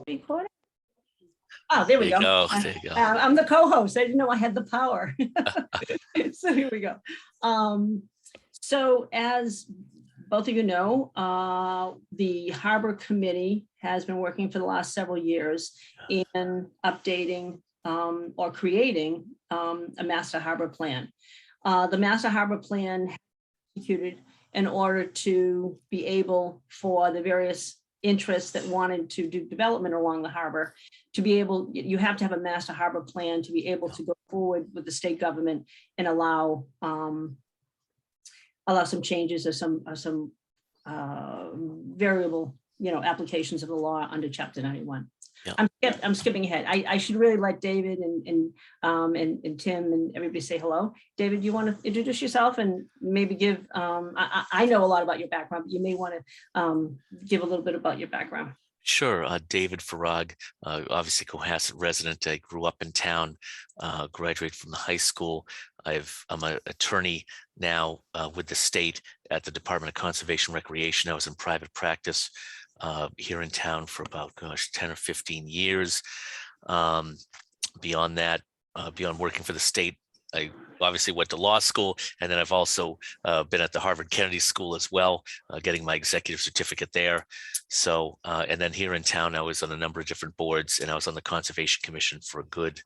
Recording? Oh, there we go. There you go. I'm the co-host. I didn't know I had the power. So here we go. So as both of you know, the Harbor Committee has been working for the last several years in updating or creating a master harbor plan. The master harbor plan has been executed in order to be able for the various interests that wanted to do development along the harbor to be able, you have to have a master harbor plan to be able to go forward with the state government and allow some changes or some variable, applications of the law under Chapter 91. Yeah. I'm skipping ahead. I should really let David and Tim and everybody say hello. David, you want to introduce yourself and maybe give, I know a lot about your background, but you may want to give a little bit about your background. Sure. David Farag, obviously Cohasset resident. I grew up in town, graduated from the high school. I'm an attorney now with the state at the Department of Conservation and Recreation. I was in private practice here in town for about, 10 or 15 years. Beyond that, beyond working for the state, I obviously went to law school, and then I've also been at the Harvard Kennedy School as well, getting my executive certificate there. So, and then here in town, I was on a number of different boards, and I was on the Conservation Commission for a good,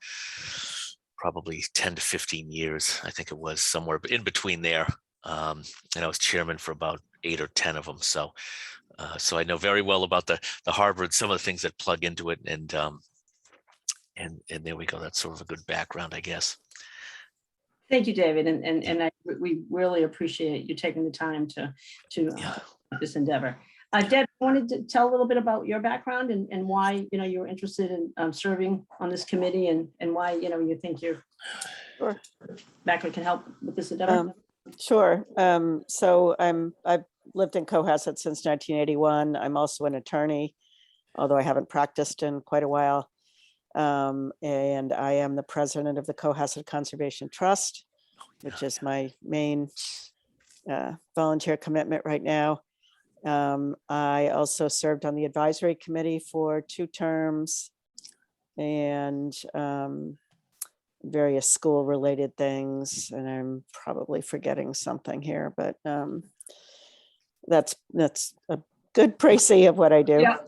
probably 10 to 15 years. I think it was somewhere in between there. And I was chairman for about 8 or 10 of them. So, so I know very well about the harbor and some of the things that plug into it. And there we go. That's sort of a good background, I guess. Thank you, David, and we really appreciate you taking the time to this endeavor. Deb, wanted to tell a little bit about your background and why you were interested in serving on this committee and why you think your background can help with this endeavor. Sure. So I've lived in Cohasset since 1981. I'm also an attorney, although I haven't practiced in quite a while. And I am the president of the Cohasset Conservation Trust, which is my main volunteer commitment right now. I also served on the advisory committee for 2 terms and various school related things. And I'm probably forgetting something here, but that's a good précis of what I do. Yeah.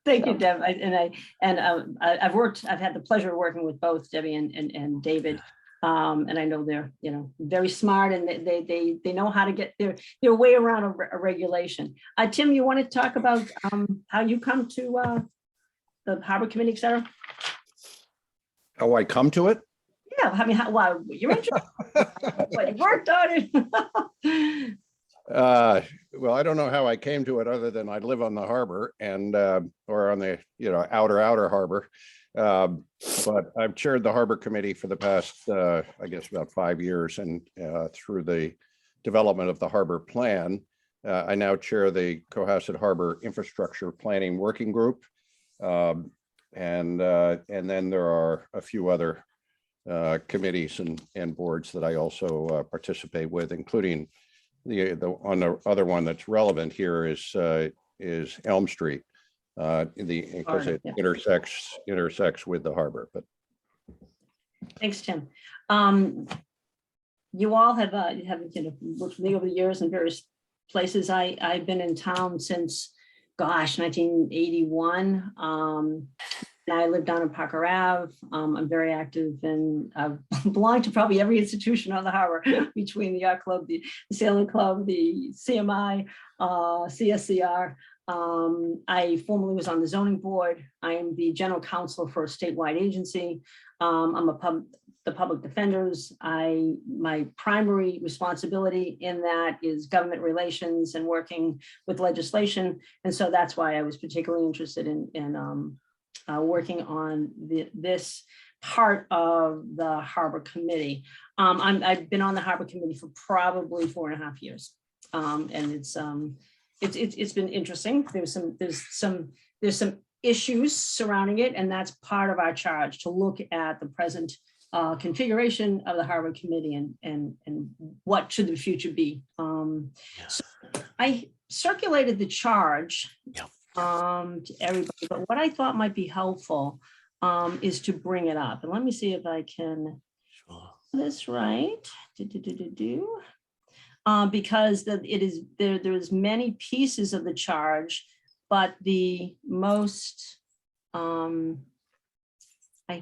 Thank you, Deb. I've had the pleasure of working with both Debbie and David. And I know they're, very smart and they know how to get their way around a regulation. Tim, you want to talk about how you come to the Harbor Committee, et cetera? How I come to it? Yeah, I mean, you're interested. You worked on it. Well, I don't know how I came to it other than I live on the harbor and or on the outer harbor. But I've chaired the Harbor Committee for the past I guess about 5 years, and through the development of the harbor plan, I now chair the Cohasset Harbor Infrastructure Planning Working Group, and then there are a few other committees and boards that I also participate with, including the other one that's relevant here is Elm Street, because it intersects with the harbor. But thanks, Tim. You all have worked with me over the years in various places. I've been in town since 1981. And I live down in Parker Ave. I'm very active and I belong to probably every institution on the harbor between the Yacht Club, the Sailing Club, the CMI, CSCR. I formerly was on the zoning board. I am the general counsel for a statewide agency. I'm the public defenders. My primary responsibility in that is government relations and working with legislation. And so that's why I was particularly interested in working on this part of the Harbor Committee. I've been on the Harbor Committee for probably 4.5 years, and it's been interesting. There's some issues surrounding it, and that's part of our charge to look at the present configuration of the Harbor Committee and what should the future be. So I circulated the charge to everybody, but what I thought might be helpful is to bring it up. And let me see if I can Sure. do this right. Because there's many pieces of the charge, but the most, I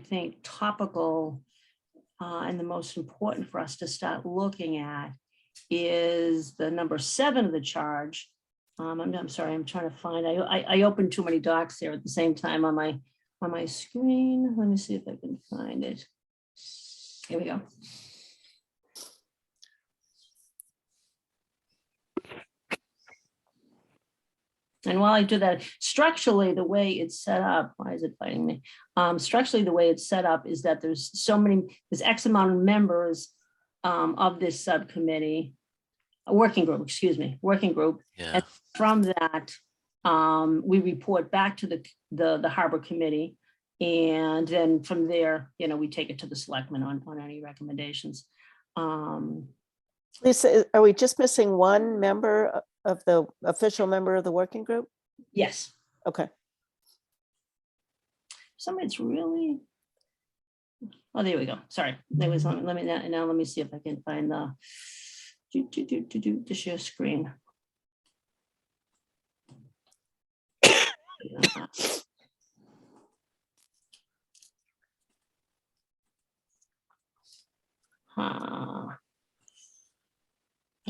think, topical and the most important for us to start looking at is the number 7 of the charge. I'm sorry, I'm trying to find, I opened too many docs here at the same time on my screen. Let me see if I can find it. Here we go. And while I do that, structurally, the way it's set up, why is it fighting me? Structurally, the way it's set up is that there's X amount of members of this subcommittee, working group. Yeah. And from that, we report back to the Harbor Committee. And then from there, we take it to the selectmen on any recommendations. Lisa, are we just missing one member of the official member of the working group? Yes. Okay. It's really, oh, there we go. Sorry. There was, let me see if I can find the share screen.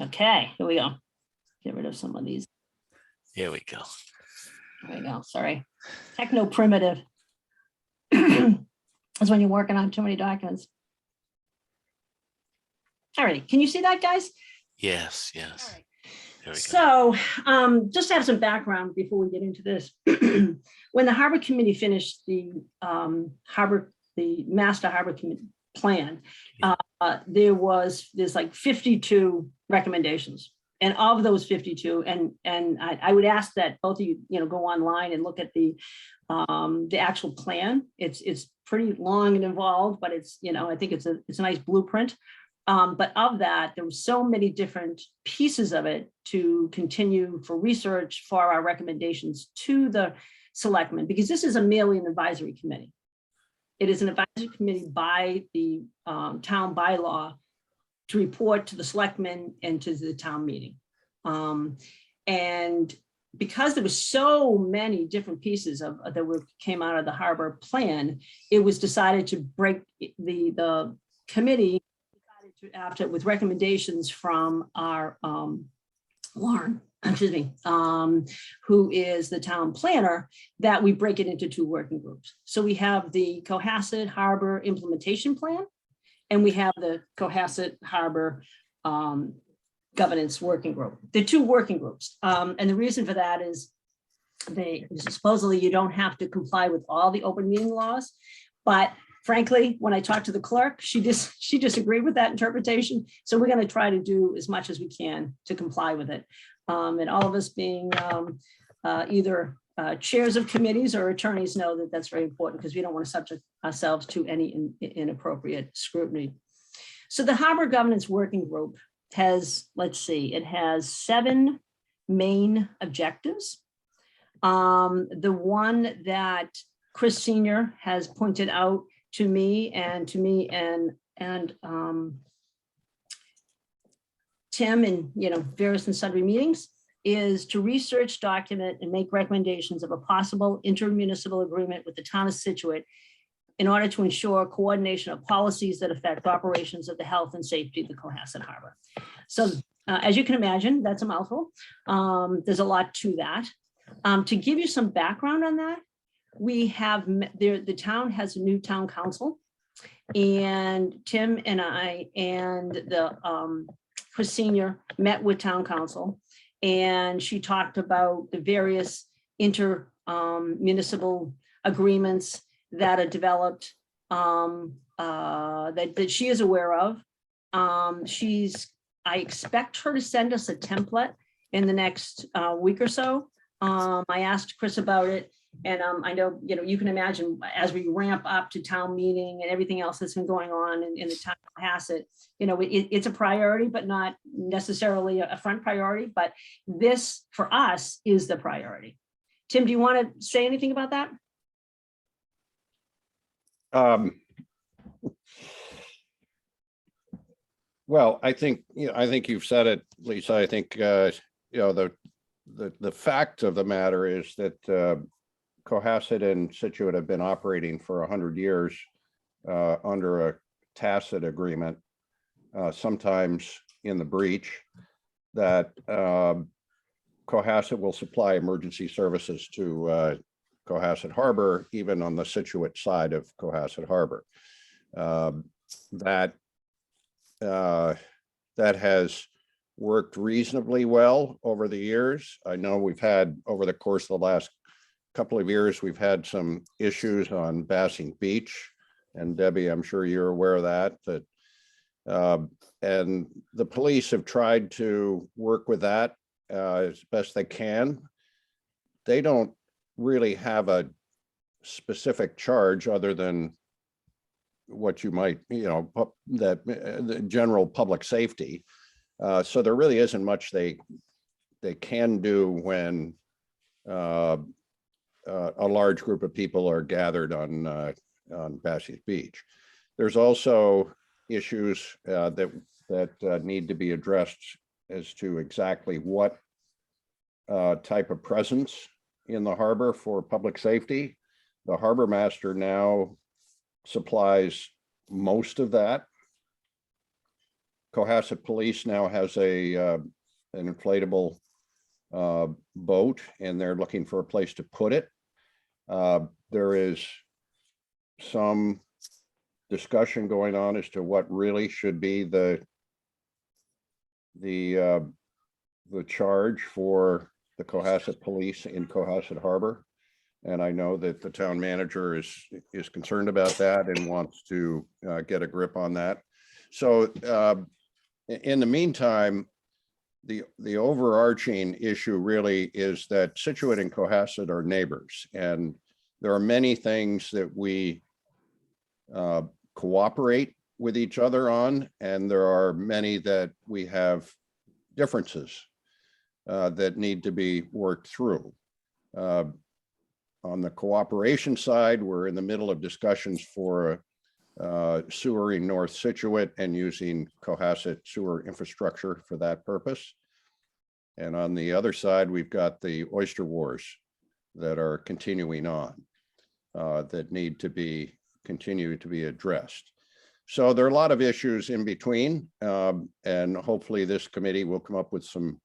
Okay, here we go. Get rid of some of these. Here we go. There we go. Sorry. Techno primitive. That's when you're working on too many documents. All right. Can you see that, guys? Yes, yes. All right. There we go. So just to have some background before we get into this. When the Harbor Committee finished the Master Harbor Committee plan, there's like 52 recommendations. And of those 52, and I would ask that both of you, go online and look at the actual plan. It's pretty long and involved, but it's, I think it's a nice blueprint. But of that, there were so many different pieces of it to continue for research for our recommendations to the selectmen, because this is merely an advisory committee. It is an advisory committee by the town bylaw to report to the selectmen and to the town meeting. And because there was so many different pieces that came out of the harbor plan, it was decided to break the committee after with recommendations from our Lauren, who is the town planner, that we break it into 2 working groups. So we have the Cohasset Harbor Implementation Plan, and we have the Cohasset Harbor Governance Working Group. They're 2 working groups. And the reason for that is supposedly you don't have to comply with all the open meeting laws. But frankly, when I talked to the clerk, she disagreed with that interpretation. So we're going to try to do as much as we can to comply with it. And all of us being either chairs of committees or attorneys know that that's very important, because we don't want to subject ourselves to any inappropriate scrutiny. So the Harbor Governance Working Group has, it has 7 main objectives. The one that Chris Senior has pointed out to me and Tim in various and sundry meetings is to research, document, and make recommendations of a possible intermunicipal agreement with the town of Situate in order to ensure coordination of policies that affect operations of the health and safety of the Cohasset Harbor. So as you can imagine, that's a mouthful. There's a lot to that. To give you some background on that, we have the town has a new town council, and Tim and I and the Chris Senior met with town council, and she talked about the various municipal agreements that are developed that she is aware of. I expect her to send us a template in the next week or so. I asked Chris about it, and I know, you can imagine as we ramp up to town meeting and everything else that's been going on in the town of Cohasset, it's a priority, but not necessarily a front priority. But this for us is the priority, Tim, do you want to say anything about that? Well, I think, I think you've said it, Lisa. I think, the fact of the matter is that Cohasset and Situate have been operating for 100 years under a tacit agreement, sometimes in the breach, that Cohasset will supply emergency services to Cohasset Harbor, even on the Situate side of Cohasset Harbor. That has worked reasonably well over the years. I know we've had, over the course of the last couple of years, we've had some issues on Bassing Beach. And Debbie, I'm sure you're aware of that, and the police have tried to work with that as best they can. They don't really have a specific charge other than what you might, that the general public safety. So there really isn't much they can do when a large group of people are gathered on Bassing Beach. There's also issues that need to be addressed as to exactly what type of presence in the harbor for public safety. The harbor master now supplies most of that. Cohasset Police now has an inflatable boat, and they're looking for a place to put it. There is some discussion going on as to what really should be the charge for the Cohasset Police in Cohasset Harbor. And I know that the town manager is concerned about that and wants to get a grip on that. So in the meantime, the overarching issue really is that Situate and Cohasset are neighbors, and there are many things that we cooperate with each other on, and there are many that we have differences that need to be worked through. On the cooperation side, we're in the middle of discussions for sewer in North Situate and using Cohasset sewer infrastructure for that purpose. And on the other side, we've got the oyster wars that are continuing on that need to continue to be addressed. So there are a lot of issues in between, and hopefully this committee will come up with some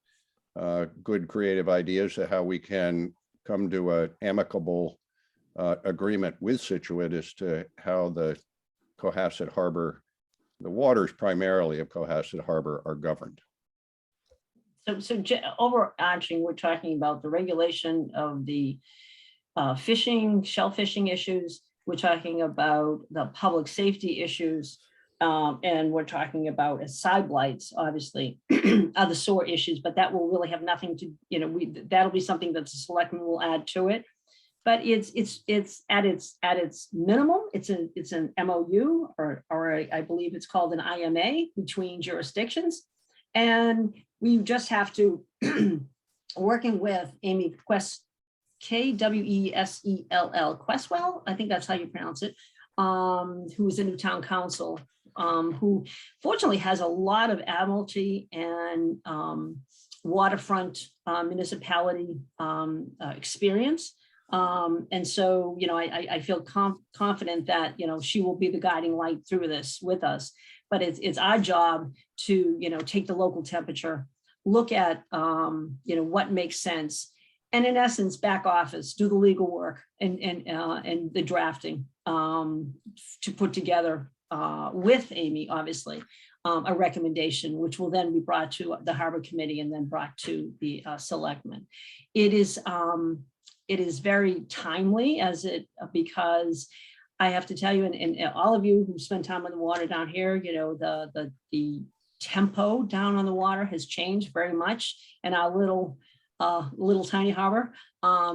good creative ideas of how we can come to an amicable agreement with Situate as to how the Cohasset Harbor, the waters primarily of Cohasset Harbor, are governed. So overarching, we're talking about the regulation of the fishing, shell fishing issues. We're talking about the public safety issues, and we're talking about as side blights, obviously, other sewer issues, but that will really have nothing to, that'll be something that the selectmen will add to it. But it's at its minimum. It's an MOU, or I believe it's called an IMA between jurisdictions, and we just have to working with Amy Kweswell, Kweswell, I think that's how you pronounce it, who is a new town council, who fortunately has a lot of admiralty and waterfront municipality experience. And so, I feel confident that, she will be the guiding light through this with us. But it's our job to, take the local temperature, look at, what makes sense. And in essence, back office, do the legal work and the drafting to put together with Amy, obviously, a recommendation, which will then be brought to the Harbor Committee and then brought to the selectmen. It is very timely because I have to tell you, and all of you who spend time on the water down here, the tempo down on the water has changed very much in our little tiny harbor.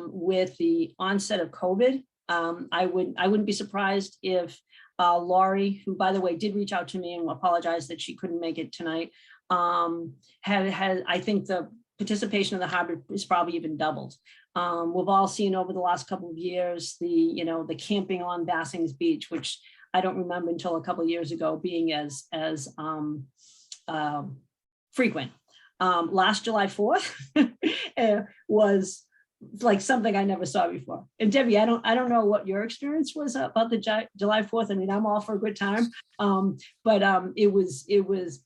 With the onset of COVID, I wouldn't be surprised if Laurie, who by the way did reach out to me and apologize that she couldn't make it tonight, had I think the participation of the harbor is probably even doubled. We've all seen over the last couple of years, the camping on Bassing's Beach, which I don't remember until a couple of years ago being as frequent. Last July 4th was like something I never saw before. And Debbie, I don't know what your experience was about the July 4th. I mean, I'm all for a good time, but it was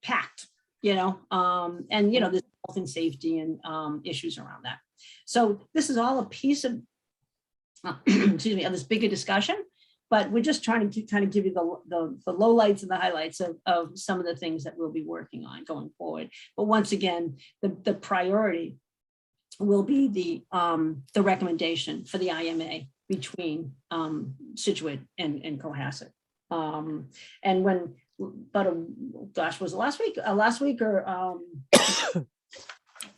packed, and there's health and safety and issues around that. So this is all a piece of, excuse me, of this bigger discussion. But we're just trying to kind of give you the lowlights and the highlights of some of the things that we'll be working on going forward. But once again, the priority will be the recommendation for the IMA between Situate and Cohasset. And when was it last week? Last week or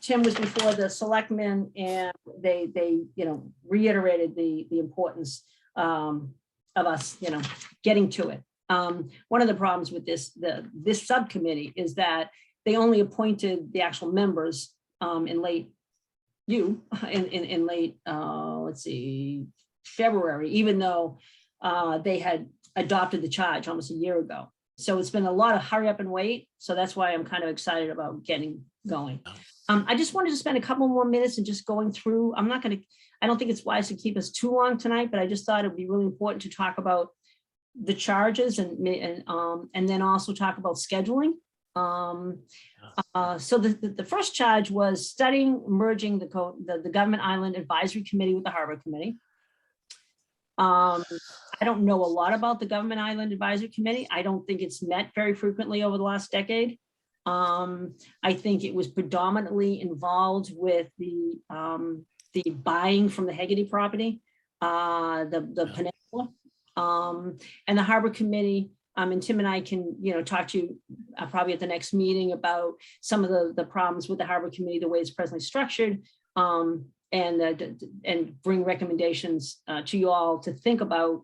Tim was before the selectmen, and they reiterated the importance of us, getting to it. One of the problems with this subcommittee is that they only appointed the actual members in late let's see, February, even though they had adopted the charge almost a year ago. So it's been a lot of hurry up and wait. So that's why I'm kind of excited about getting going. I just wanted to spend a couple more minutes and just going through. I don't think it's wise to keep us too long tonight, but I just thought it'd be really important to talk about the charges and then also talk about scheduling. So the first charge was studying merging the Government Island Advisory Committee with the Harbor Committee. I don't know a lot about the Government Island Advisory Committee. I don't think it's met very frequently over the last decade. I think it was predominantly involved with the buying from the Hegarty property, the peninsula, and the Harbor Committee. And Tim and I can, talk to you probably at the next meeting about some of the problems with the Harbor Committee, the way it's presently structured, and bring recommendations to you all to think about,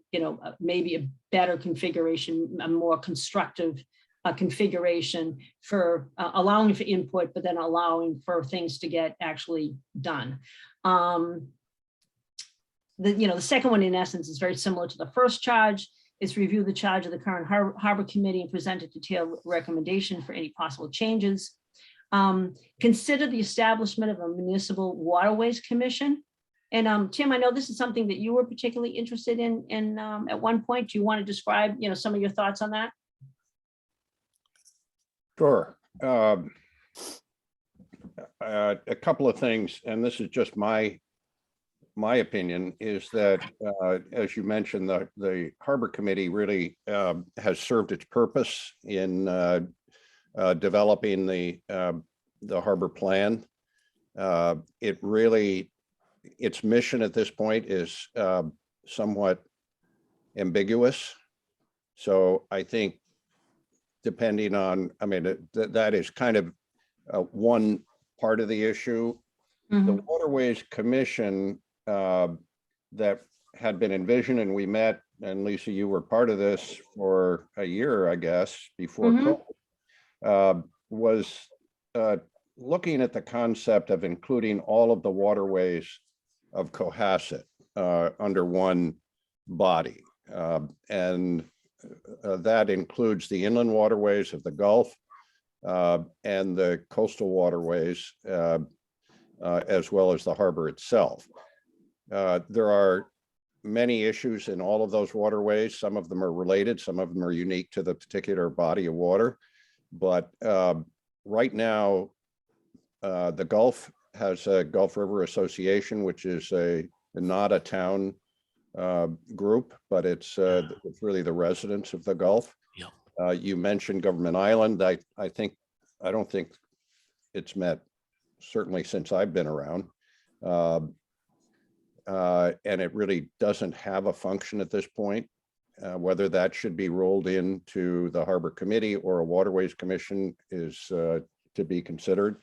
maybe a better configuration, a more constructive configuration for allowing for input, but then allowing for things to get actually done. The second one, in essence, is very similar to the first charge. It's review the charge of the current Harbor Committee and present a detailed recommendation for any possible changes. Consider the establishment of a municipal Waterways Commission. And Tim, I know this is something that you were particularly interested in at one point. Do you want to describe, some of your thoughts on that? Sure. A couple of things, and this is just my opinion, is that as you mentioned, the Harbor Committee really has served its purpose in developing the harbor plan. Its mission at this point is somewhat ambiguous. So I think, depending on, that is kind of one part of the issue. Mm-hmm. The Waterways Commission that had been envisioned, and we met, and Lisa, you were part of this for a year, I guess, before mm-hmm. COVID, was looking at the concept of including all of the waterways of Cohasset under one body. And that includes the inland waterways of the Gulf and the coastal waterways, as well as the harbor itself. There are many issues in all of those waterways. Some of them are related, some of them are unique to the particular body of water. But right now, the Gulf has a Gulf River Association, which is not a town group, but it's really the residents of the Gulf. Yeah. You mentioned Government Island. I don't think it's met, certainly since I've been around. And it really doesn't have a function at this point. Whether that should be rolled into the Harbor Committee or a Waterways Commission is to be considered.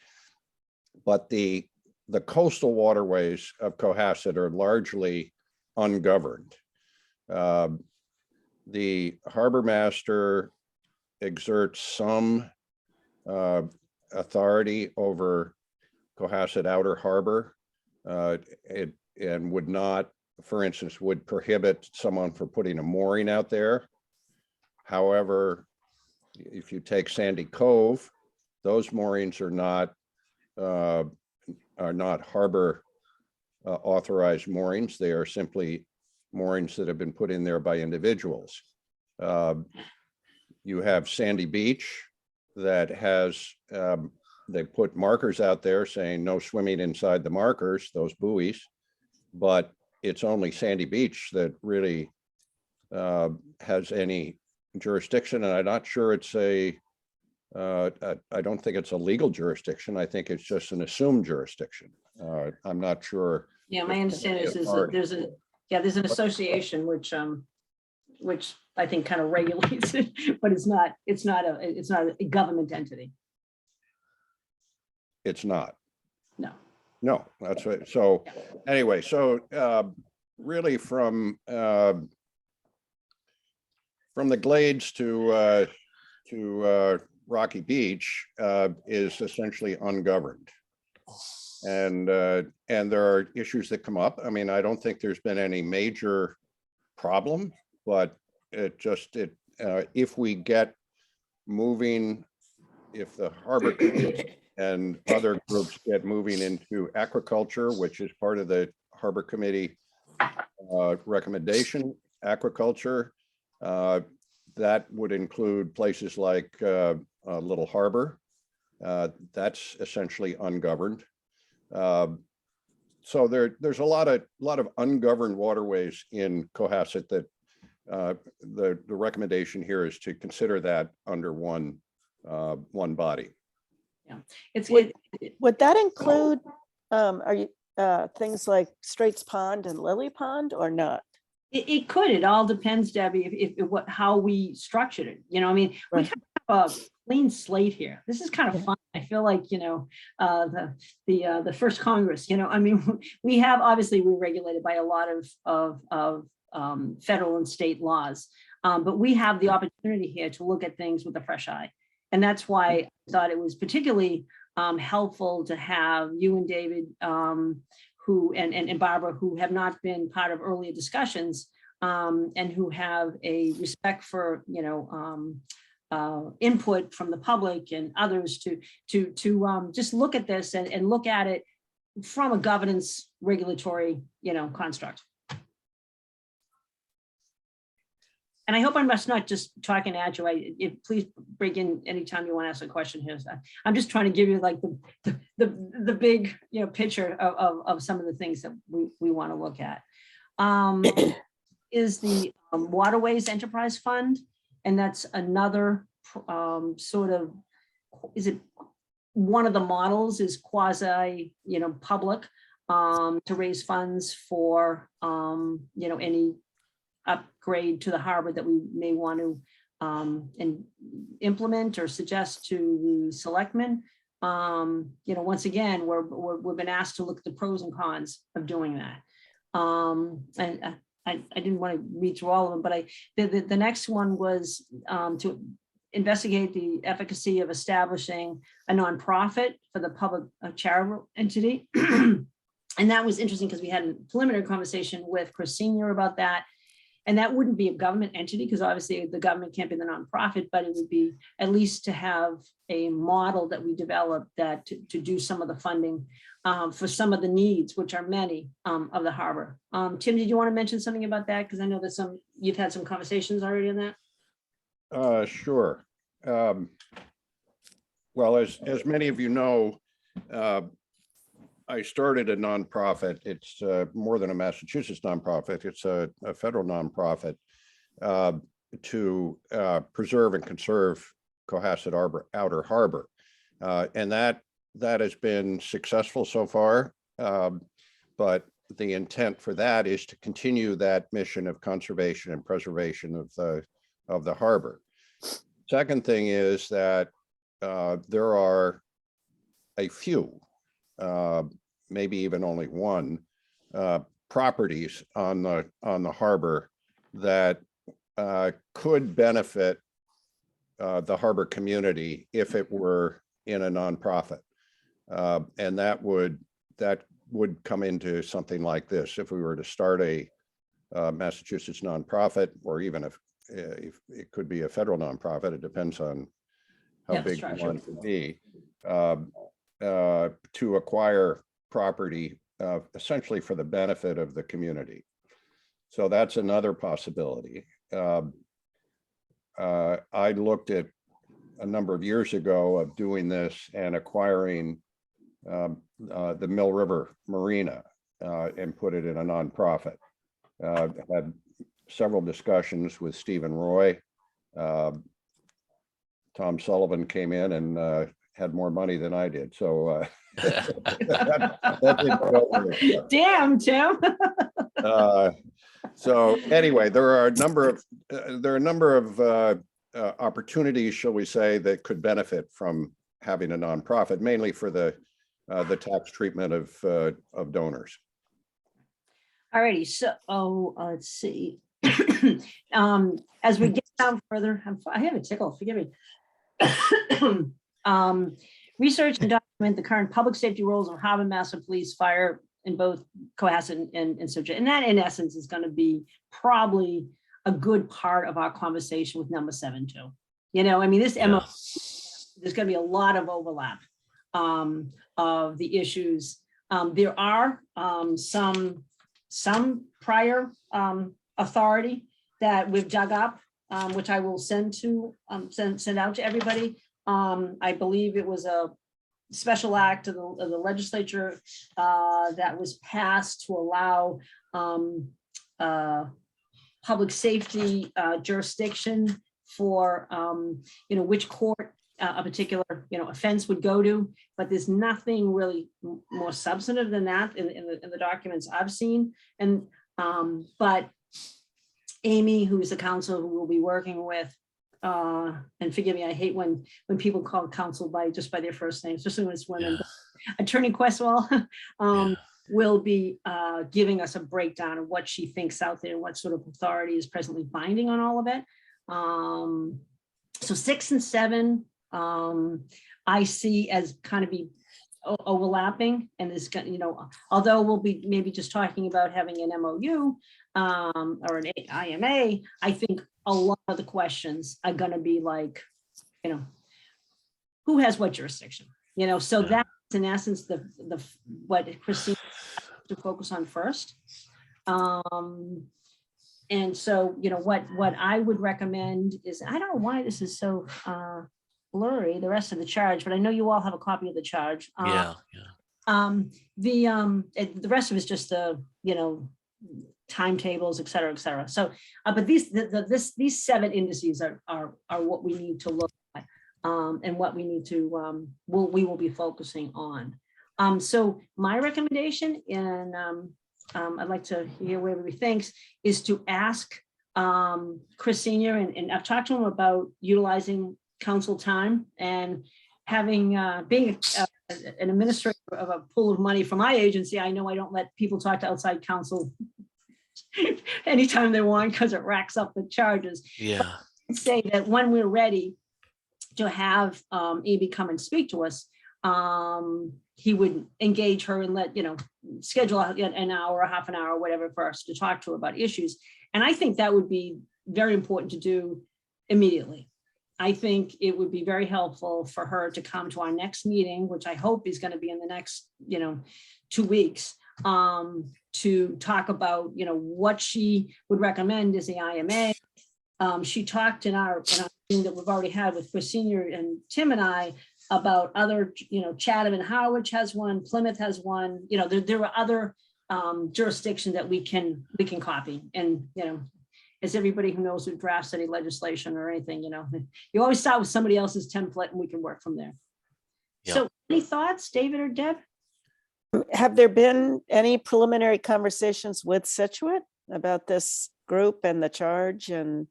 But the coastal waterways of Cohasset are largely ungoverned. The harbor master exerts some authority over Cohasset Outer Harbor. And would not, for instance, would prohibit someone from putting a mooring out there. However, if you take Sandy Cove, those moorings are not harbor authorized moorings. They are simply moorings that have been put in there by individuals. You have Sandy Beach that has, they put markers out there saying no swimming inside the markers, those buoys, but it's only Sandy Beach that really has any jurisdiction. And I'm not sure it's I don't think it's a legal jurisdiction. I think it's just an assumed jurisdiction. I'm not sure. Yeah, my understanding is that there's an association which I think kind of regulates it, but it's not a government entity. It's not. No. That's right. So anyway, so really from the Glades to Rocky Beach is essentially ungoverned. And there are issues that come up. I mean, I don't think there's been any major problem, but if we get moving, if the harbor and other groups get moving into aquaculture, which is part of the Harbor Committee recommendation, aquaculture, that would include places like Little Harbor. That's essentially ungoverned. So there's a lot of ungoverned waterways in Cohasset that the recommendation here is to consider that under one body. Yeah, Would that include things like Straits Pond and Lily Pond or not? It could. It all depends, Debbie, how we structured it. You know, I mean, we kind of have a clean slate here. This is kind of fun. I feel like, you know, the first Congress. You know, I mean, we have obviously we're regulated by a lot of federal and state laws, but we have the opportunity here to look at things with a fresh eye, and that's why I thought it was particularly helpful to have you and David. Who and Barbara, who have not been part of earlier discussions, and who have a respect for, you know, input from the public and others to just look at this and look at it from a governance regulatory, you know, construct. And I hope I'm not just talking at you. Please break in anytime you want to ask a question here. I'm just trying to give you like the big, you know, picture of some of the things that we want to look at. Is the Waterways Enterprise Fund, and that's another sort of, is it one of the models is quasi, you know, public to raise funds for, you know, any upgrade to the harbor that we may want to implement or suggest to the selectmen. You know, once again, we've been asked to look at the pros and cons of doing that. And I didn't want to read through all of them, but the next one was to investigate the efficacy of establishing a nonprofit for the public charitable entity. And that was interesting because we had a preliminary conversation with Chris Senior about that. And that wouldn't be a government entity because obviously the government can't be the nonprofit, but it would be at least to have a model that we developed that to do some of the funding for some of the needs, which are many of the harbor. Tim, did you want to mention something about that? Because I know that you've had some conversations already on that. Sure. Well, as many of you know, I started a nonprofit. It's more than a Massachusetts nonprofit. It's a federal nonprofit to preserve and conserve Cohasset Outer Harbor. And that has been successful so far. But the intent for that is to continue that mission of conservation and preservation of the harbor. Second thing is that there are a few, maybe even only one, properties on the harbor that could benefit the harbor community if it were in a nonprofit. And that would come into something like this. If we were to start a Massachusetts nonprofit, or even if it could be a federal nonprofit, it depends on how big you want it to be, to acquire property essentially for the benefit of the community. So that's another possibility. I looked at a number of years ago of doing this and acquiring the Mill River Marina and put it in a nonprofit. Had several discussions with Stephen Roy. Tom Sullivan came in and had more money than I did. So that didn't go very far. Damn, Tim. So anyway, there are a number of opportunities, shall we say, that could benefit from having a nonprofit, mainly for the tax treatment of donors. Alrighty, so let's see. As we get down further, I have a tickle, forgive me. Research and document the current public safety roles of Harvard, Mass Police, Fire in both Cohasset and Situate. And that in essence is going to be probably a good part of our conversation with number 7 too. You know, I mean, this MO, there's going to be a lot of overlap of the issues. There are some prior authority that we've dug up, which I will send out to everybody. I believe it was a special act of the legislature that was passed to allow public safety jurisdiction for which court a particular offense would go to, but there's nothing really more substantive than that in the documents I've seen. And but Amy, who is the counsel who we'll be working with, and forgive me, I hate when people call counsel by their first name, especially when it's women. Attorney Questwell will be giving us a breakdown of what she thinks out there and what sort of authority is presently binding on all of it. So 6 and 7, I see as kind of be overlapping, and is, although we'll be maybe just talking about having an MOU or an IMA, I think a lot of the questions are going to be like, who has what jurisdiction, so that's in essence the what Christine to focus on first. And so, what I would recommend is, I don't know why this is so blurry, the rest of the charge, but I know you all have a copy of the charge. The rest of it's just the, timetables, et cetera, et cetera. So, but these 7 indices are what we need to look at, and what we need to, we will be focusing on. So my recommendation, and I'd like to hear what everybody thinks, is to ask Chris Senior, and I've talked to him about utilizing council time and having, being an administrator of a pool of money for my agency. I know I don't let people talk to outside counsel anytime they want, because it racks up the charges. Say that when we're ready to have Amy come and speak to us, he would engage her and let, schedule an hour, a half an hour, whatever, for us to talk to her about issues. And I think that would be very important to do immediately. I think it would be very helpful for her to come to our next meeting, which I hope is going to be in the next, 2 weeks, to talk about, what she would recommend as the IMA. She talked in our meeting that we've already had with Chris Senior and Tim and I about other, Chatham and Harwich has one, Plymouth has one, there are other jurisdictions that we can copy. And, as everybody who knows who drafts any legislation or anything, you always start with somebody else's template and we can work from there. So any thoughts, David or Deb? Have there been any preliminary conversations with Situate about this group and the charge and,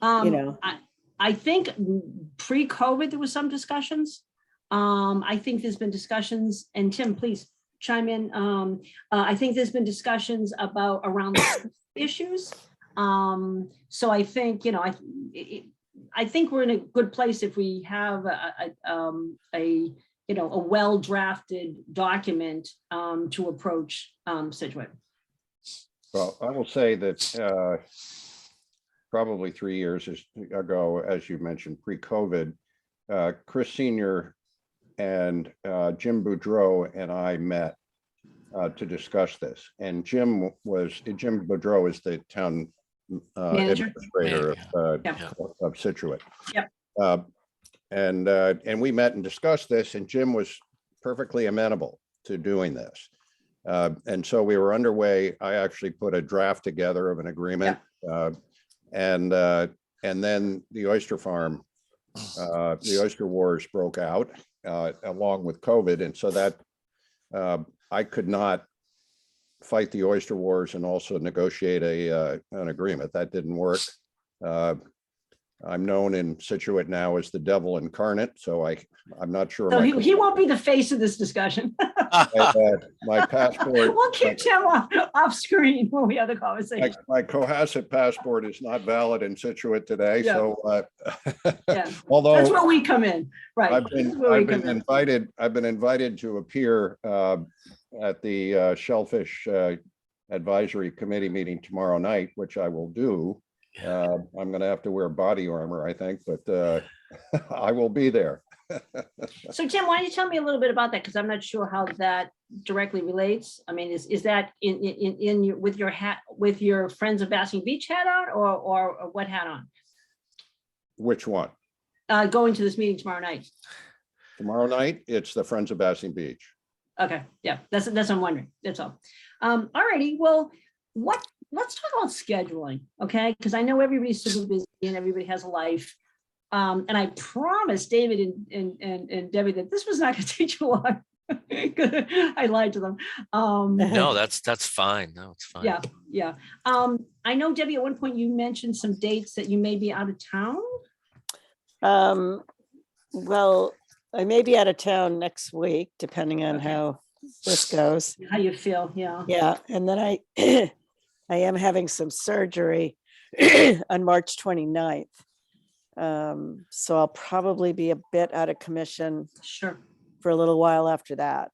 I think pre-COVID, there was some discussions. I think there's been discussions, and Tim, please chime in. I think there's been discussions about around the issues. So I think, I think we're in a good place if we have a a well-drafted document to approach Situate. Well, I will say that probably 3 years ago, as you mentioned, pre-COVID, Chris Senior and Jim Boudreau and I met to discuss this. And Jim Boudreau is the town Manager. administrator Yeah. of Situate. Yep. And we met and discussed this, and Jim was perfectly amenable to doing this. And so we were underway. I actually put a draft together of an agreement. And then the oyster farm, the oyster wars broke out along with COVID. And so that I could not fight the oyster wars and also negotiate an agreement. That didn't work. I'm known in Situate now as the devil incarnate, so I'm not sure. So he won't be the face of this discussion. My passport. We'll keep Tim off screen when we have the conversation. My Cohasset passport is not valid in Situate today, Yeah. so Yeah. although That's where we come in, right? I've been invited to appear at the Shellfish Advisory Committee meeting tomorrow night, which I will do. I'm going to have to wear body armor, I think, but I will be there. So Tim, why don't you tell me a little bit about that? Because I'm not sure how that directly relates. I mean, is that in your with your Friends of Basking Beach hat on, or what hat on? Which one? Going to this meeting tomorrow night. Tomorrow night, it's the Friends of Basking Beach. Okay, yeah, that's what I'm wondering. That's all. All righty. Well, let's talk about scheduling, okay? Because I know everybody's super busy and everybody has a life. And I promised David and Debbie that this was not going to take you long. I lied to them. No, that's fine. No, it's fine. Yeah. I know, Debbie, at one point you mentioned some dates that you may be out of town. Well, I may be out of town next week, depending on how this goes. How you feel, yeah. Yeah, and then I I am having some surgery on March 29th. So I'll probably be a bit out of commission Sure. for a little while after that.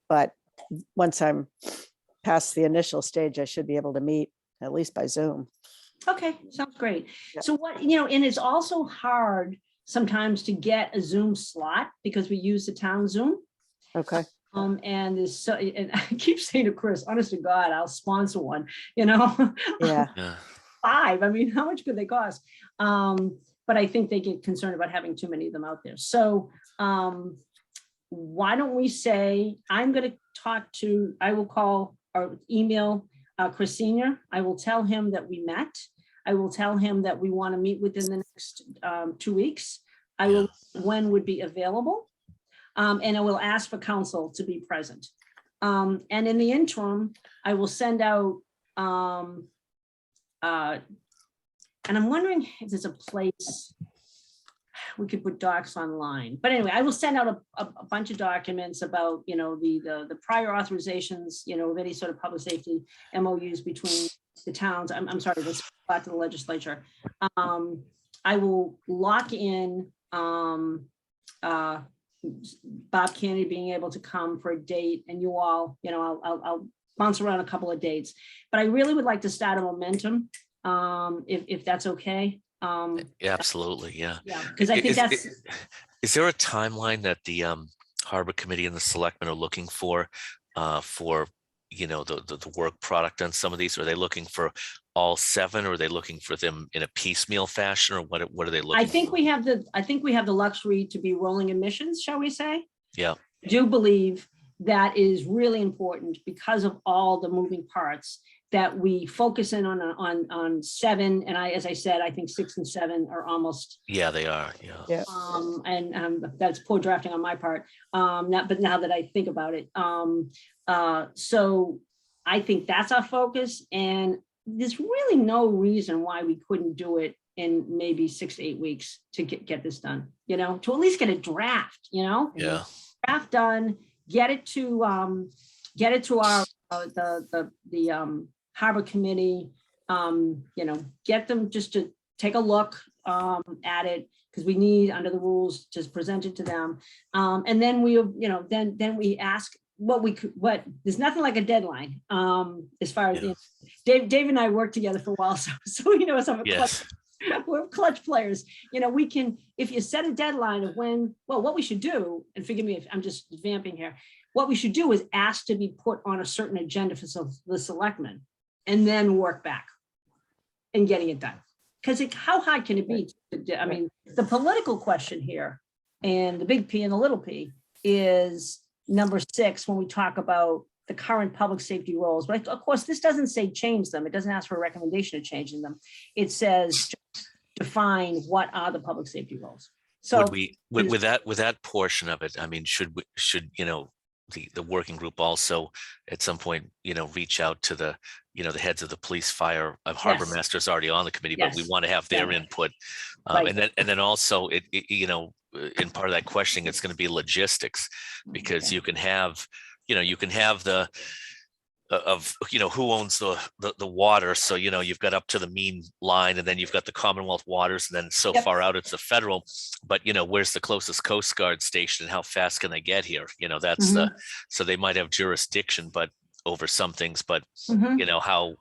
But once I'm past the initial stage, I should be able to meet at least by Zoom. Okay, sounds great. Yeah. So and it's also hard sometimes to get a Zoom slot because we use the town Zoom. Okay. And and I keep saying to Chris, honest to God, I'll sponsor one, Yeah. Yeah. 5. I mean, how much could they cost? But I think they get concerned about having too many of them out there. So why don't we say, I will call or email Chris Senior. I will tell him that we met. I will tell him that we want to meet within the next 2 weeks. I will when would be available. And I will ask for counsel to be present. And in the interim, I will send out, and I'm wondering if there's a place we could put docs online. But anyway, I will send out a bunch of documents about, the prior authorizations, of any sort of public safety MOUs between the towns. I'm sorry, let's go back to the legislature. I will lock in Bob Kennedy being able to come for a date, and you all, I'll bounce around a couple of dates, but I really would like to start a momentum, if that's okay. Yeah, absolutely. Yeah. Yeah, because I think Is there a timeline that the Harbor Committee and the Selectmen are looking for the work product on some of these? Are they looking for all 7, or are they looking for them in a piecemeal fashion, or what are they looking I think for? we have the luxury to be rolling emissions, shall we say? Yeah. I do believe that is really important because of all the moving parts, that we focus in on 7. And as I said, I think 6 and 7 are almost. Yeah, they are. Yeah. And that's poor drafting on my part. But now that I think about it, so I think that's our focus, and there's really no reason why we couldn't do it in maybe 6 to 8 weeks to get this done. To at least get a draft. Yeah. Draft done. Get it to our the Harbor Committee. Get them just to take a look at it, because we need under the rules to present it to them. And then we, then we ask there's nothing like a deadline. As far as Dave and I worked together for a while, so some we're clutch players. We can, if you set a deadline of what we should do, and forgive me if I'm just vamping here, what we should do is ask to be put on a certain agenda for the selectmen, and then work back and getting it done. Because how hard can it be? I mean, the political question here, and the big P and the little p, is number 6 when we talk about the current public safety roles. But of course, this doesn't say change them. It doesn't ask for a recommendation of changing them. It says just define what are the public safety roles. So would we, with that portion of it, I mean, should the working group also at some point, reach out to the heads of the police, fire, harbor masters already on the committee, but we want to have their input. And then also in part of that questioning, it's going to be logistics, because you can have the who owns the water. So, you've got up to the mean line, and then you've got the Commonwealth waters, and then so far out it's the federal, but where's the closest Coast Guard station, and how fast can they get here? That's so they might have jurisdiction, but over some things, but how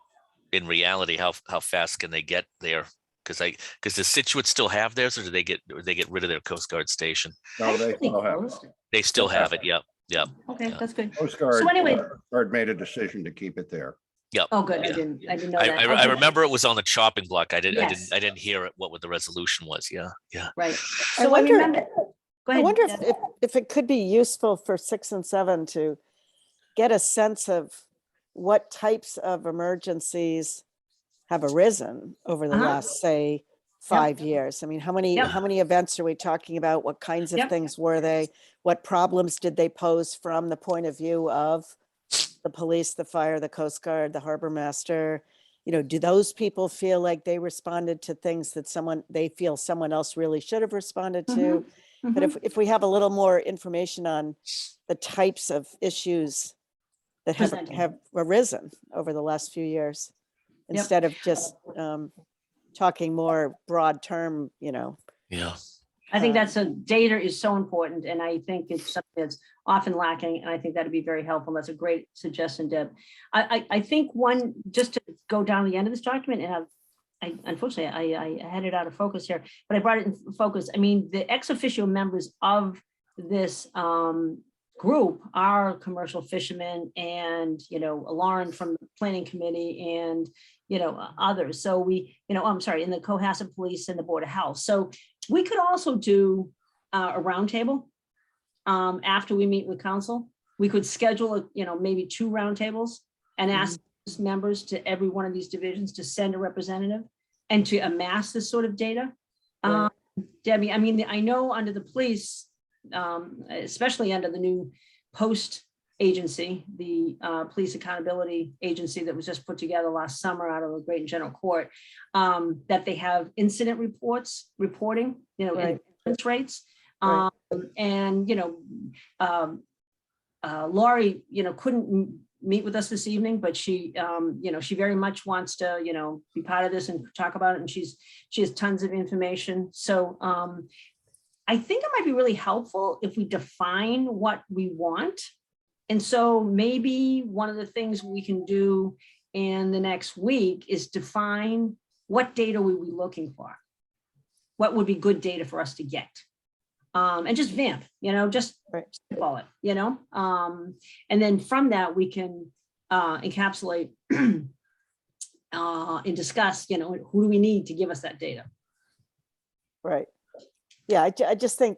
in reality, how fast can they get there? Because the Situate still have theirs, or do they get rid of their Coast Guard station? No, they still have it. They still have it. Yep. Okay, that's good. Coast Guard, So anyway, Guard made a decision to keep it there. Yep. Oh, good. Yeah. I didn't know that. I Okay. remember it was on the chopping block. I Yes. didn't hear it. What the resolution was. Yeah. Right. I So wonder- remember. Go ahead. I wonder if it could be useful for 6 and 7 to get a sense of what types of emergencies have arisen over the last, say, 5 years. I mean, how many events are we talking about? What kinds of things were they? What problems did they pose from the point of view of the police, the fire, the Coast Guard, the harbor master? Do those people feel like they responded to things that they feel someone else really should have responded to? But if we have a little more information on the types of issues that have arisen over the last few years, instead of just talking more broad term, Yeah. I think data is so important, and I think it's something that's often lacking, and I think that'd be very helpful. That's a great suggestion, Deb. I think just to go down the end of this document, and unfortunately I had it out of focus here, but I brought it in focus. I mean, the ex officio members of this group are commercial fishermen, and Lauren from the planning committee, and others. So I'm sorry, in the Cohasset Police and the Board of Health. So we could also do a roundtable after we meet with council. We could schedule maybe 2 roundtables and ask members to every one of these divisions to send a representative and to amass this sort of data. Right. Debbie, I mean, I know under the police, especially under the new post agency, the police accountability agency that was just put together last summer out of the Great and General Court, that they have incident reporting, Right. incidence rates. Right. And, Laurie, couldn't meet with us this evening, but she, she very much wants to, be part of this and talk about it. And she has tons of information. So I think it might be really helpful if we define what we want. And so maybe one of the things we can do in the next week is define what data we would be looking for. What would be good data for us to get? And just vamp, just spitball it, and then from that we can encapsulate and discuss, who do we need to give us that data? Right. Yeah, I just think,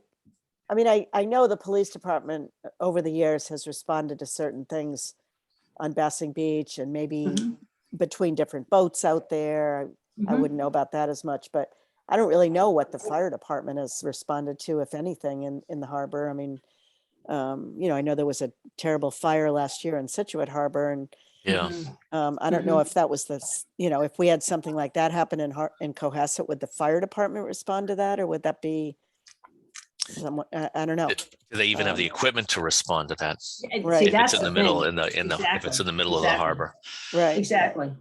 I mean, I know the police department over the years has responded to certain things on Bassing Beach and maybe between different boats out there. I wouldn't know about that as much, but I don't really know what the fire department has responded to, if anything, in the harbor. I mean, I know there was a terrible fire last year in Situate Harbor, and I don't know if that was if we had something like that happen in Cohasset, would the fire department respond to that, or would that be somewhat, I don't know. Do they even have the equipment to respond to that? Right. If it's in the middle, if it's in the middle of the harbor. Right. Exactly.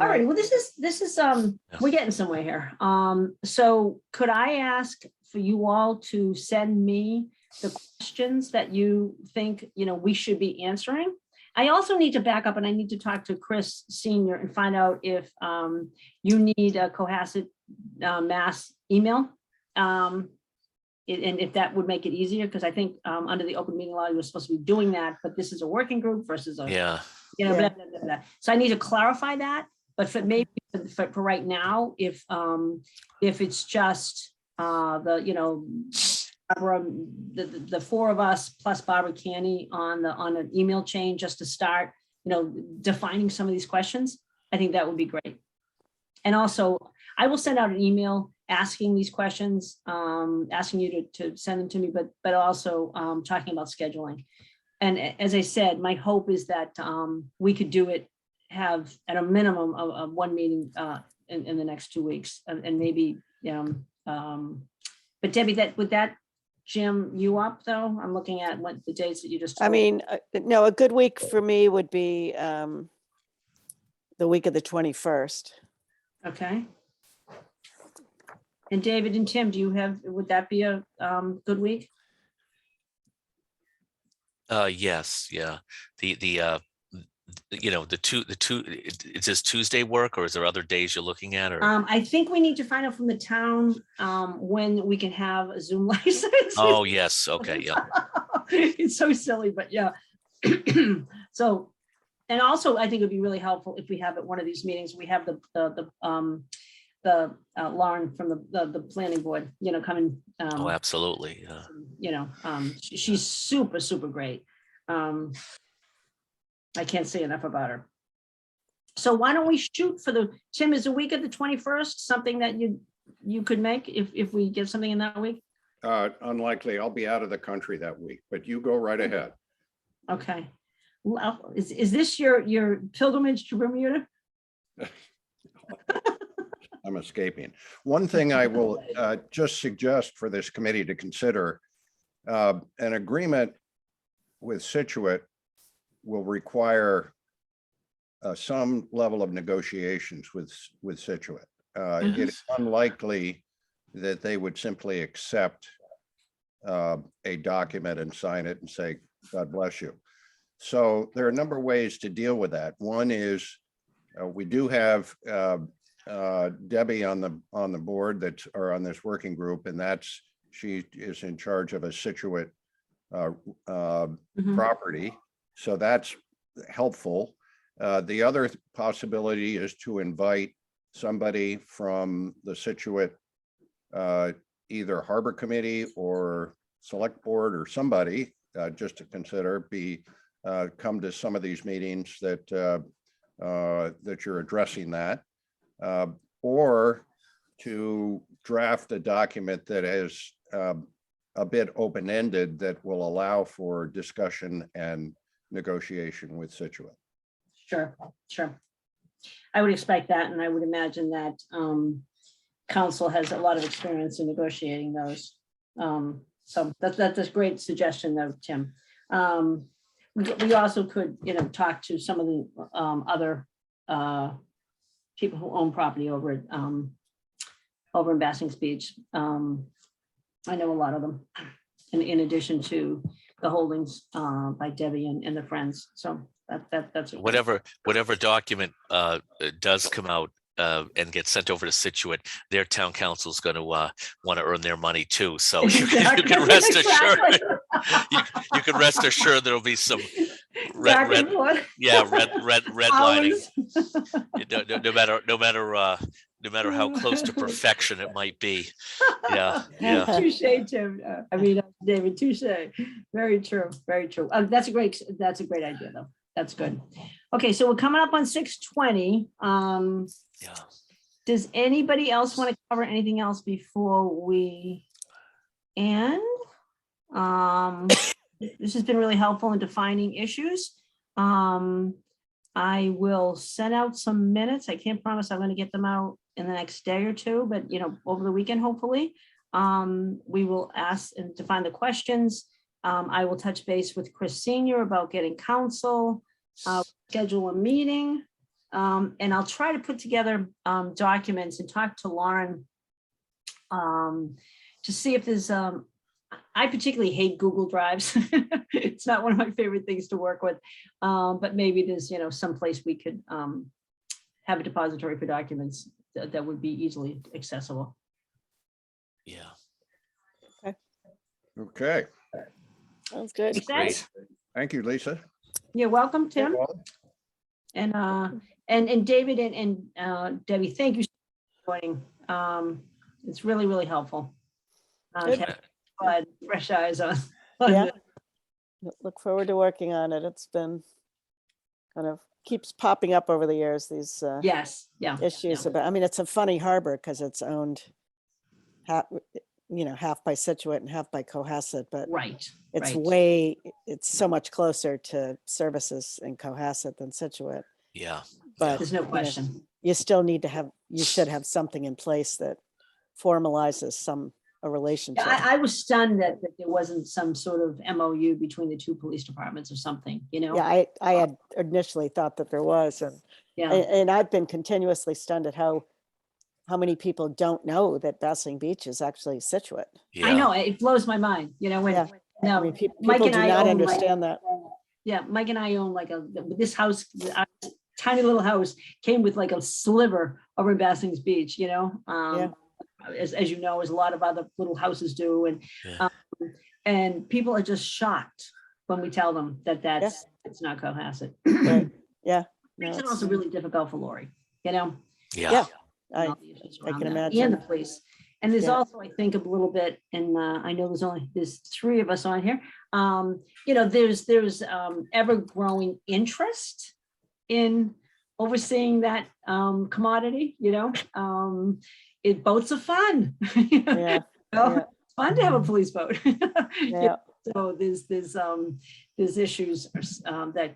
All right, well, this is, we're getting somewhere here. So could I ask for you all to send me the questions that you think, we should be answering? I also need to back up and I need to talk to Chris Senior and find out if you need a Cohasset mass email. And if that would make it easier, because I think under the open meeting law, you're supposed to be doing that, but this is a working group versus a, Yeah. blah, blah, blah, blah. So I need to clarify that, but for maybe for right now, if it's just Barbara, the four of us plus Barbara Canny on an email chain just to start, defining some of these questions, I think that would be great. And also, I will send out an email asking these questions, asking you to send them to me, but also talking about scheduling. And as I said, my hope is that we could have at a minimum of one meeting in the next 2 weeks, and maybe, but Debbie, would that jam you up though? I'm looking at what the dates that you just. I mean, no, a good week for me would be the week of the 21st. Okay. And David and Tim, would that be a good week? Yes, yeah. Is this Tuesday work, or is there other days you're looking at? Or I think we need to find out from the town when we can have a Zoom license. oh, yes, okay, yeah. It's so silly, but yeah. So, and also I think it'd be really helpful if we have at one of these meetings, we have the Lauren from the planning board, coming. Oh, absolutely, yeah. She's super, super great. I can't say enough about her. So why don't we shoot for Tim, is the week of the 21st something that you could make if we get something in that week? Unlikely. I'll be out of the country that week, but you go right ahead. Okay. Well, is this your pilgrimage to Bermuda? I'm escaping. One thing I will just suggest for this committee to consider, an agreement with Situate will require some level of negotiations with Situate. It is unlikely that they would simply accept a document and sign it and say, God bless you. So there are a number of ways to deal with that. One is we do have Debbie on the board or on this working group, and she is in charge of a Situate property. So that's helpful. The other possibility is to invite somebody from the Situate, either Harbor Committee or Select Board or somebody, just to consider, come to some of these meetings that you're addressing that, or to draft a document that is a bit open-ended that will allow for discussion and negotiation with Situate. Sure. I would expect that, and I would imagine that council has a lot of experience in negotiating those. So that's a great suggestion though, Tim. We also could, talk to some of the other people who own property over in Basking Beach. I know a lot of them, in addition to the holdings by Debbie and the friends. So that's whatever document does come out and get sent over to Situate, their town council is going to want to earn their money too. So you can rest assured. You can rest assured there'll be some redlining. No matter how close to perfection it might be. Yeah. Touche, Tim. David, touche. Very true. That's a great idea though. That's good. Okay, so we're coming up on 6:20. Yeah. Does anybody else want to cover anything else before we end? This has been really helpful in defining issues. I will send out some minutes. I can't promise I'm going to get them out in the next day or two, but over the weekend, hopefully. We will ask and define the questions. I will touch base with Chris Senior about getting counsel, schedule a meeting. And I'll try to put together documents and talk to Lauren to see if there's, I particularly hate Google Drives. It's not one of my favorite things to work with, but maybe there's, some place we could have a depository for documents that would be easily accessible. Yeah. Okay, Sounds good. Makes Great. sense? thank you, Lisa. You're welcome, Tim. Well, And David and Debbie, thank you for joining. It's really, really helpful. Good. To have fresh eyes on. Yeah. this. Look forward to working on it. It's been kind of keeps popping up over the years, these Yes, yeah. issues about, I mean, it's a funny harbor because it's owned half, half by Situate and half by Cohasset, but Right. it's right. it's so much closer to services in Cohasset than Situate. Yeah. But There's no question. you still need to have, you should have something in place that formalizes a relationship. Yeah, I was stunned that there wasn't some sort of MOU between the two police departments or something, Yeah, I had initially thought that there was, Yeah. and I've been continuously stunned at how many people don't know that Bassing Beach is actually Situate. Yeah. I know, it blows my mind, when, Yeah. no, I mean, Mike people and do I not own, understand that. yeah, Mike and I own this house, our tiny little house came with like a sliver over in Bassings Beach, as you know, as a lot of other little houses do. Yeah. And people are just shocked when we tell them that it's not Cohasset. Right. Yeah. No, Makes it it's- also really difficult for Lori, Yeah. Yeah. and I all the issues I around can that, imagine. and the police. And there's Yeah. also, I think, a little bit, and I know there's 3 of us on here. There's ever-growing interest in overseeing that commodity. Boats are fun. Yeah. Yeah. It's fun to have a police boat. Yeah. So there's issues that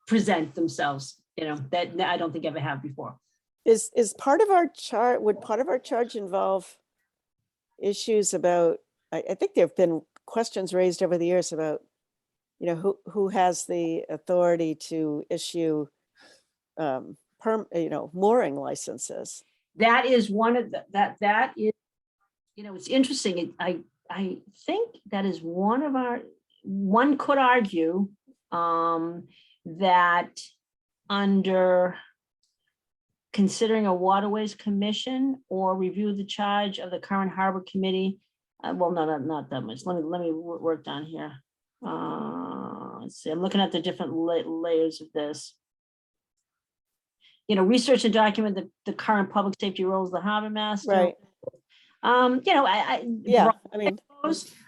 present themselves, that I don't think ever have before. Is part of our charge, would part of our charge involve issues about, I think there've been questions raised over the years about, who has the authority to issue mooring licenses. That is one of that is, it's interesting. I think that is one could argue that under considering a Waterways Commission or review the charge of the current Harbor Committee. Well, no, not that much. Let me work down here. Let's see, I'm looking at the different layers of this. Research and document the current public safety roles of the harbor master. Right. Yeah.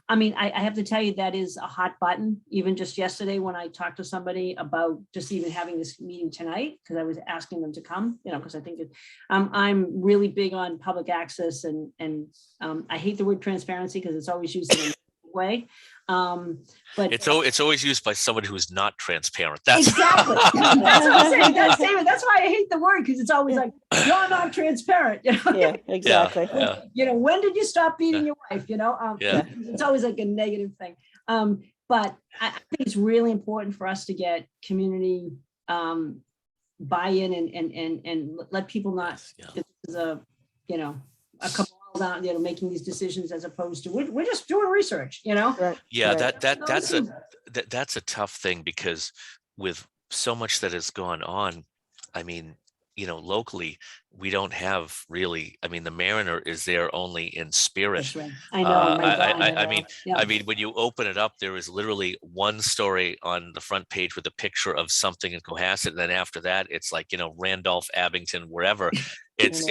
I mean, I have to tell you, that is a hot button. Even just yesterday, when I talked to somebody about just even having this meeting tonight, because I was asking them to come, because I think I'm really big on public access, and I hate the word transparency because it's always used in a negative way. But It's always used by somebody who's not transparent. That's exactly. That's what I'm saying. That's why I hate the word, because it's always like, you're not transparent. Yeah, exactly. Yeah. When did you stop beating your wife? Yeah. It's always like a negative thing. But I think it's really important for us to get community buy-in and let people not, Yeah. this is a couple out, making these decisions, as opposed to we're just doing research, Right. Yeah, Right. that's a tough thing, because with so much that has gone on, I mean, locally, we don't have really, I mean, the Mariner is there only in spirit. That's right. I know. my God, I know. mean, Yeah. I mean, when you open it up, there is literally one story on the front page with a picture of something in Cohasset, and then after that, it's like, Randolph, Abington, wherever. It's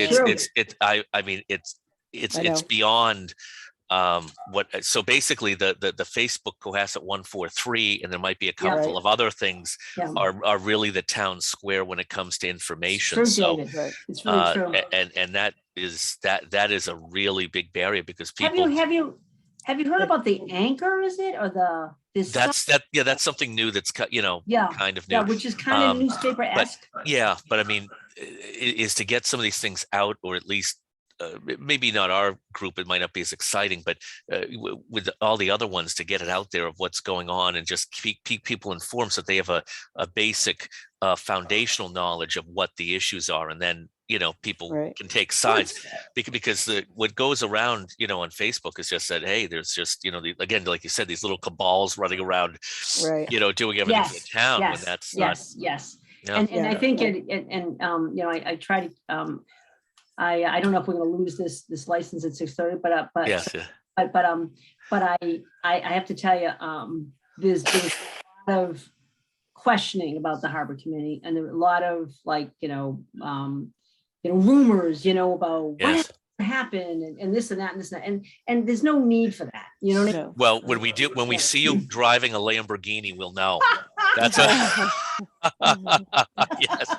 I know. beyond so basically the Facebook Cohasset 143, and there might be a Yeah. couple Right. of other things Yeah. are really the town square when it comes to information. True, So David. Right. It's really true. and that is a really big barrier, because Have people you heard about the anchor? Is it, or this? that's something new that's Yeah. kind of new. Yeah, which is kind of newspaper-esque. Yeah, but I mean, is to get some of these things out, or at least maybe not our group, it might not be as exciting, but with all the other ones, to get it out there of what's going on and just keep people informed so they have a basic foundational knowledge of what the issues are. And then, people Right. can take sides, because what goes around, on Facebook is just that, hey, there's just, again, like you said, these little cabals running around, Right. doing everything for the town when yes, that's not. yes. Yeah. And I Yeah. think I try to, I don't know if we're gonna lose this license at 6:30, but Yes. Yeah. but I have to tell you, there's a lot of questioning about the Harbor Committee, and there were a lot of rumors, about what Yes. happened and this and that and this and that, and there's no need for that. You know what I mean? No. Well, when we see you driving a Lamborghini, we'll know. That's yes.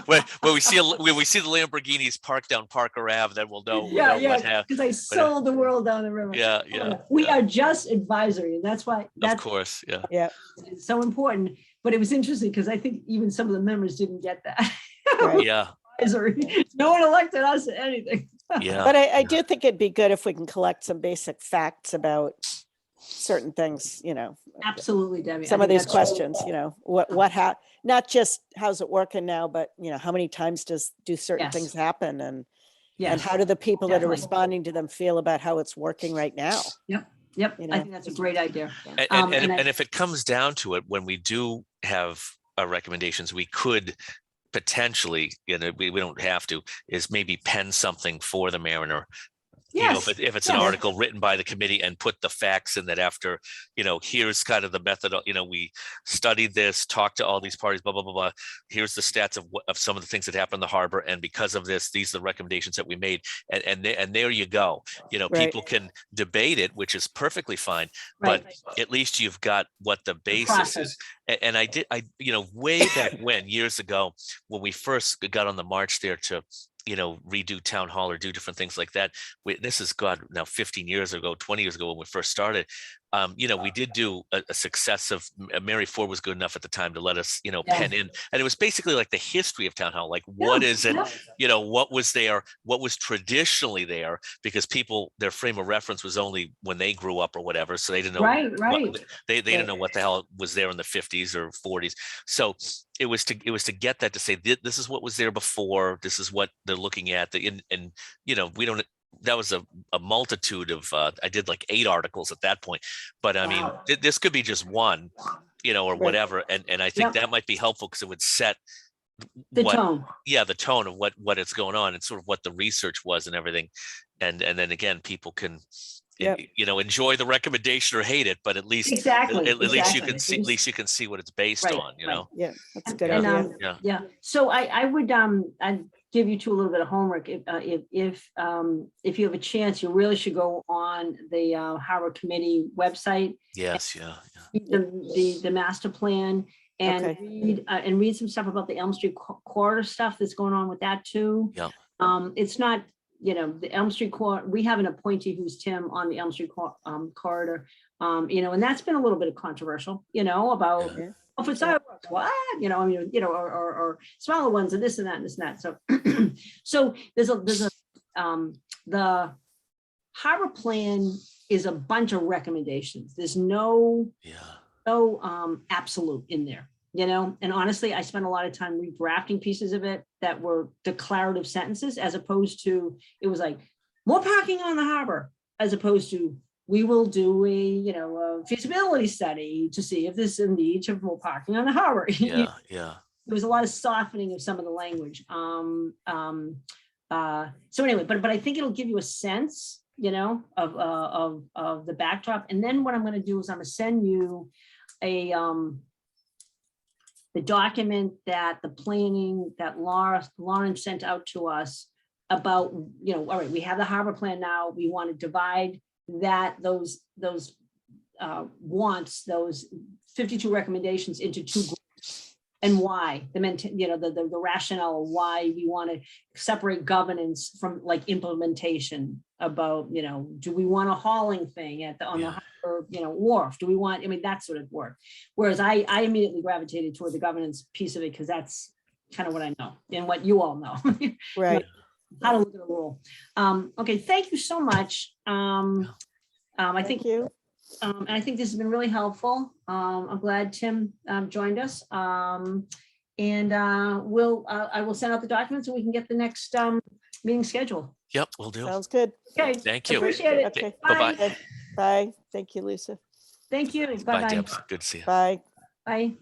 When we see the Lamborghinis parked down Parker Ave, then we'll know. Yeah, what happened. because I sold the world down the river. Yeah, yeah. We yeah. are just advisory, and that's why Of that's course, yeah. Yeah. so important. But it was interesting because I think even some of the members didn't get that. Right. Yeah, Advisory. No one elected us to anything. yeah. But I do think it'd be good if we can collect some basic facts about certain things, Absolutely, Debbie. some I of think these that's- questions, not just how's it working now, but how many times do certain Yes. things happen, and Yes. how do the people that are definitely. responding to them feel about how it's working right now? Yep. you I know. think that's a great idea. And, and I- and if it comes down to it, when we do have our recommendations, we could potentially, we don't have to, is maybe pen something for the Mariner. Yes. If it's an yes. article written by the committee, and put the facts in that after, here's kind of the method, we studied this, talked to all these parties, blah, blah, blah, blah. Here's the stats of some of the things that happened in the harbor. And because of this, these are the recommendations that we made. And there you go. Right. People can debate it, which is perfectly fine, but at least you've got what the basis process. is. And I way back when, years ago, when we first got on the march there to, redo town hall or do different things like that. This is now 15 years ago, 20 years ago when we first started. We did do a successive. Mary Ford was good enough at the time to let us, pen in, and it was basically like the history of town hall. Like, what is it? What was there? What was traditionally there? Because their frame of reference was only when they grew up or whatever, so they didn't know. Right. They didn't know what the hell was there in the 50s or 40s. So it was to get that, to say this is what was there before. This is what they're looking at. And we don't. That was a multitude of. I did like 8 articles at that point, but I mean, this could be just one, or whatever. And I think that might be helpful, because it would set The tone. Yeah, the tone of what it's going on, and sort of what the research was and everything. And then again, people can. Enjoy the recommendation or hate it, but at least Exactly. at least you can exactly. see you can see what it's based Right, on. Yeah, that's a good And, idea. Yeah. So I would I'd give you two a little bit of homework. If you have a chance, you really should go on the Harbor Committee website. Yes. Yeah. Read the master plan and Okay. read some stuff about the Elm Street corridor stuff that's going on with that too. Yeah. It's not, the Elm Street corridor, we have an appointee who's Tim on the Elm Street corridor. And that's been a little bit of controversial, about Yeah. for sidewalks, what, or smaller ones and this and that and this and that. So, so there's a the harbor plan is a bunch of recommendations. There's no absolute in there, and honestly, I spent a lot of time redrafting pieces of it that were declarative sentences, as opposed to, it was like, more parking on the harbor, as opposed to, we will do a feasibility study to see if this indeed should more parking on the harbor. Yeah. There was a lot of softening of some of the language. So anyway, but I think it'll give you a sense, of the backdrop. And then what I'm going to do is I'm going to send you the document that the planning that Lauren sent out to us about, all right, we have the harbor plan now. We want to divide those wants, those 52 recommendations into 2 groups, and why the rationale of why we want to separate governance from like implementation. About do we want a hauling thing on the harbor wharf? Do we want, that sort of work? Whereas I immediately gravitated toward the governance piece of it, because that's kind of what I know and what you all know. Right. how to look at a rule. Okay, thank you so much. I think Thank you. and I think this has been really helpful. I'm glad Tim joined us. And I will send out the documents and we can get the next meeting scheduled. Yep, we'll do. Sounds good. Okay, Thank you. appreciate it. Okay. Bye-bye. Bye. Bye. Thank you, Lisa. Thank you. Bye, Bye-bye. Debs. Good to see you. Bye. Bye.